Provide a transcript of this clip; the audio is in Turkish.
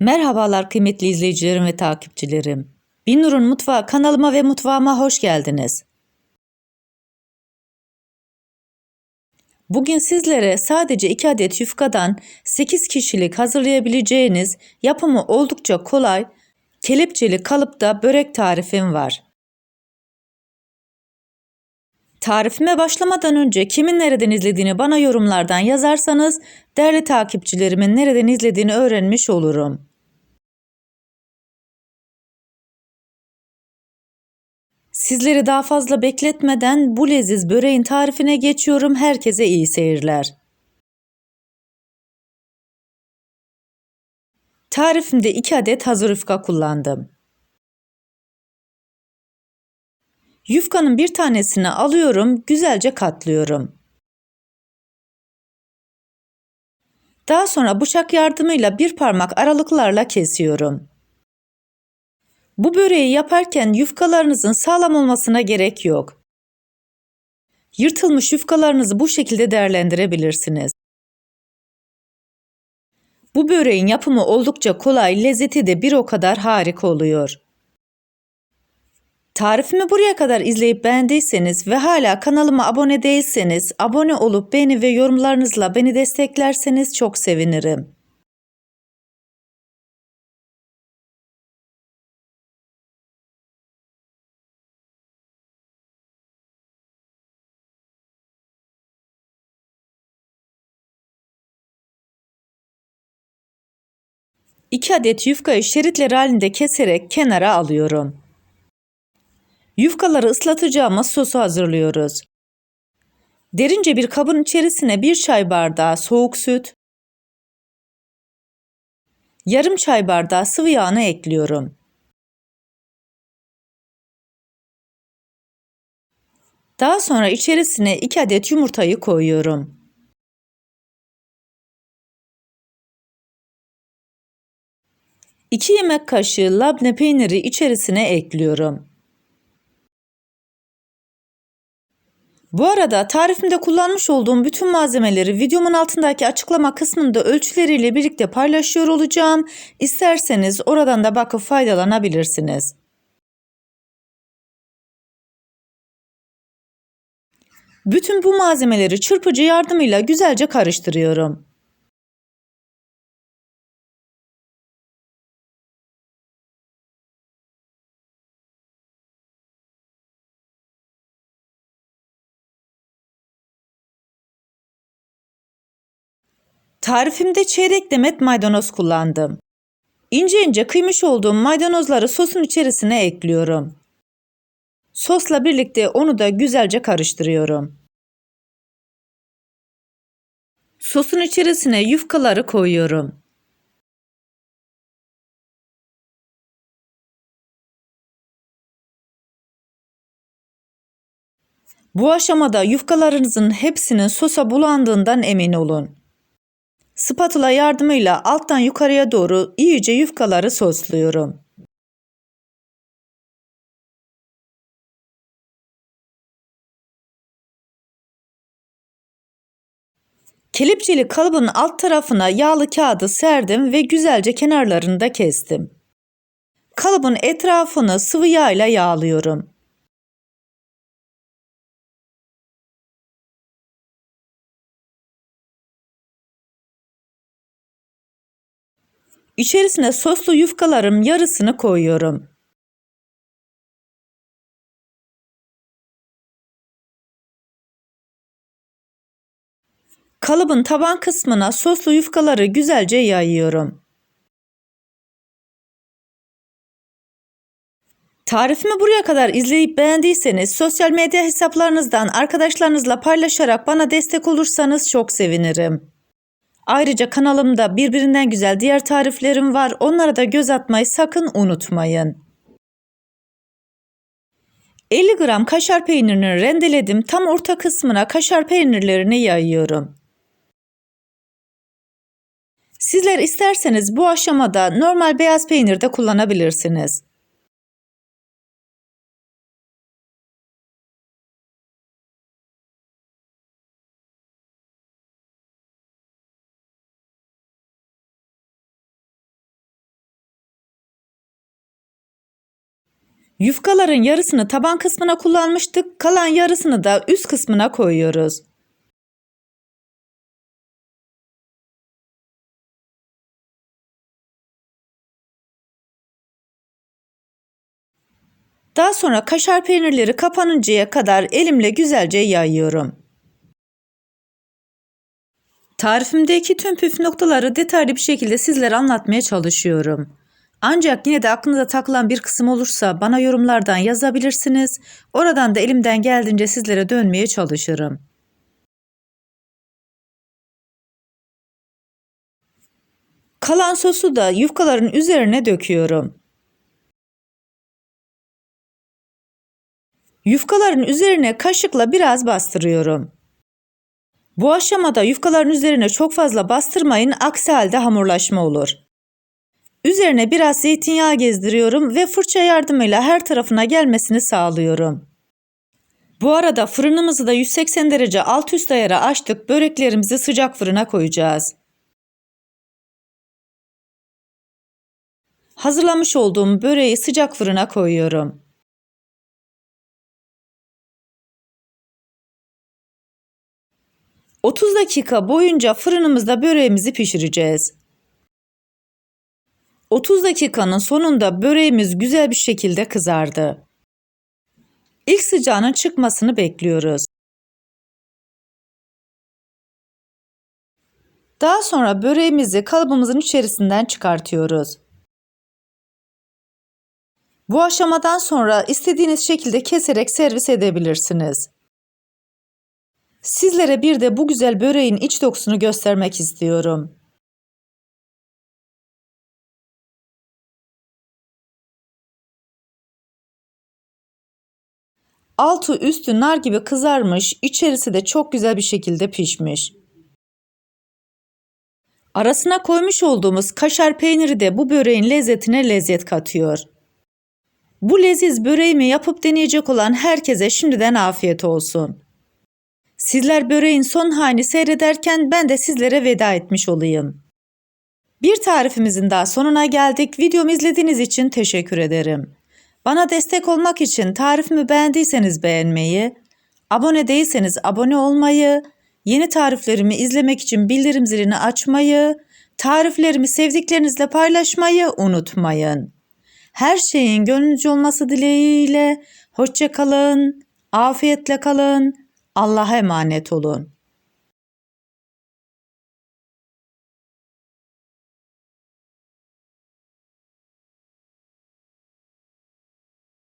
Merhabalar kıymetli izleyicilerim ve takipçilerim. Binnur'un Mutfağı kanalıma ve mutfağıma hoş geldiniz. Bugün sizlere sadece 2 adet yufkadan 8 kişilik hazırlayabileceğiniz yapımı oldukça kolay kelepçeli kalıpta börek tarifim var. Tarifime başlamadan önce kimin nereden izlediğini bana yorumlardan yazarsanız değerli takipçilerimin nereden izlediğini öğrenmiş olurum. Sizleri daha fazla bekletmeden bu leziz böreğin tarifine geçiyorum. Herkese iyi seyirler. Tarifimde 2 adet hazır yufka kullandım. Yufkanın bir tanesini alıyorum, güzelce katlıyorum. Daha sonra bıçak yardımıyla bir parmak aralıklarla kesiyorum. Bu böreği yaparken yufkalarınızın sağlam olmasına gerek yok. Yırtılmış yufkalarınızı bu şekilde değerlendirebilirsiniz. Bu böreğin yapımı oldukça kolay, lezzeti de bir o kadar harika oluyor. Tarifimi buraya kadar izleyip beğendiyseniz ve hala kanalıma abone değilseniz abone olup beğeni ve yorumlarınızla beni desteklerseniz çok sevinirim. İki adet yufkayı şeritler halinde keserek kenara alıyorum. Yufkaları ıslatacağımız sosu hazırlıyoruz. Derince bir kabın içerisine 1 çay bardağı soğuk süt, yarım çay bardağı sıvı yağını ekliyorum. Daha sonra içerisine 2 adet yumurtayı koyuyorum. 2 yemek kaşığı labne peyniri içerisine ekliyorum. Bu arada tarifimde kullanmış olduğum bütün malzemeleri videomun altındaki açıklama kısmında ölçüleriyle birlikte paylaşıyor olacağım. İsterseniz oradan da bakıp faydalanabilirsiniz. Bütün bu malzemeleri çırpıcı yardımıyla güzelce karıştırıyorum. Tarifimde çeyrek demet maydanoz kullandım. İnce ince kıymış olduğum maydanozları sosun içerisine ekliyorum. Sosla birlikte onu da güzelce karıştırıyorum. Sosun içerisine yufkaları koyuyorum. Bu aşamada yufkalarınızın hepsinin sosa bulandığından emin olun. Spatula yardımıyla alttan yukarıya doğru iyice yufkaları sosluyorum. Kelepçeli kalıbın alt tarafına yağlı kağıdı serdim ve güzelce kenarlarını da kestim. Kalıbın etrafını sıvı yağ ile yağlıyorum. İçerisine soslu yufkalarım yarısını koyuyorum. Kalıbın taban kısmına soslu yufkaları güzelce yayıyorum. Tarifimi buraya kadar izleyip beğendiyseniz sosyal medya hesaplarınızdan arkadaşlarınızla paylaşarak bana destek olursanız çok sevinirim. Ayrıca kanalımda birbirinden güzel diğer tariflerim var. Onlara da göz atmayı sakın unutmayın. 50 gram kaşar peynirini rendeledim. Tam orta kısmına kaşar peynirlerini yayıyorum. Sizler isterseniz bu aşamada normal beyaz peynir de kullanabilirsiniz. Yufkaların yarısını taban kısmına kullanmıştık, kalan yarısını da üst kısmına koyuyoruz. Daha sonra kaşar peynirleri kapanıncaya kadar elimle güzelce yayıyorum. Tarifimdeki tüm püf noktaları detaylı bir şekilde sizlere anlatmaya çalışıyorum. Ancak yine de aklınıza takılan bir kısım olursa bana yorumlardan yazabilirsiniz. Oradan da elimden geldiğince sizlere dönmeye çalışırım. Kalan sosu da yufkaların üzerine döküyorum. Yufkaların üzerine kaşıkla biraz bastırıyorum. Bu aşamada yufkaların üzerine çok fazla bastırmayın, aksi halde hamurlaşma olur. Üzerine biraz zeytinyağı gezdiriyorum ve fırça yardımıyla her tarafına gelmesini sağlıyorum. Bu arada fırınımızı da 180 derece alt üst ayara açtık. Böreklerimizi sıcak fırına koyacağız. Hazırlamış olduğum böreği sıcak fırına koyuyorum. ...30 dakika boyunca fırınımızda böreğimizi pişireceğiz. 30 dakikanın sonunda böreğimiz güzel bir şekilde kızardı. İlk sıcağının çıkmasını bekliyoruz. Daha sonra böreğimizi kalıbımızın içerisinden çıkartıyoruz. Bu aşamadan sonra istediğiniz şekilde keserek servis edebilirsiniz. Sizlere bir de bu güzel böreğin iç dokusunu göstermek istiyorum. Altı üstü nar gibi kızarmış, içerisi de çok güzel bir şekilde pişmiş. Arasına koymuş olduğumuz kaşar peyniri de bu böreğin lezzetine lezzet katıyor. Bu leziz böreğimi yapıp deneyecek olan herkese şimdiden afiyet olsun. Sizler böreğin son halini seyrederken ben de sizlere veda etmiş olayım. Bir tarifimizin daha sonuna geldik. Videomu izlediğiniz için teşekkür ederim. Bana destek olmak için tarifimi beğendiyseniz beğenmeyi, abone değilseniz abone olmayı, yeni tariflerimi izlemek için bildirim zilini açmayı, tariflerimi sevdiklerinizle paylaşmayı unutmayın. Her şeyin gönlünüzce olması dileğiyle hoşça kalın, afiyetle kalın, Allah'a emanet olun.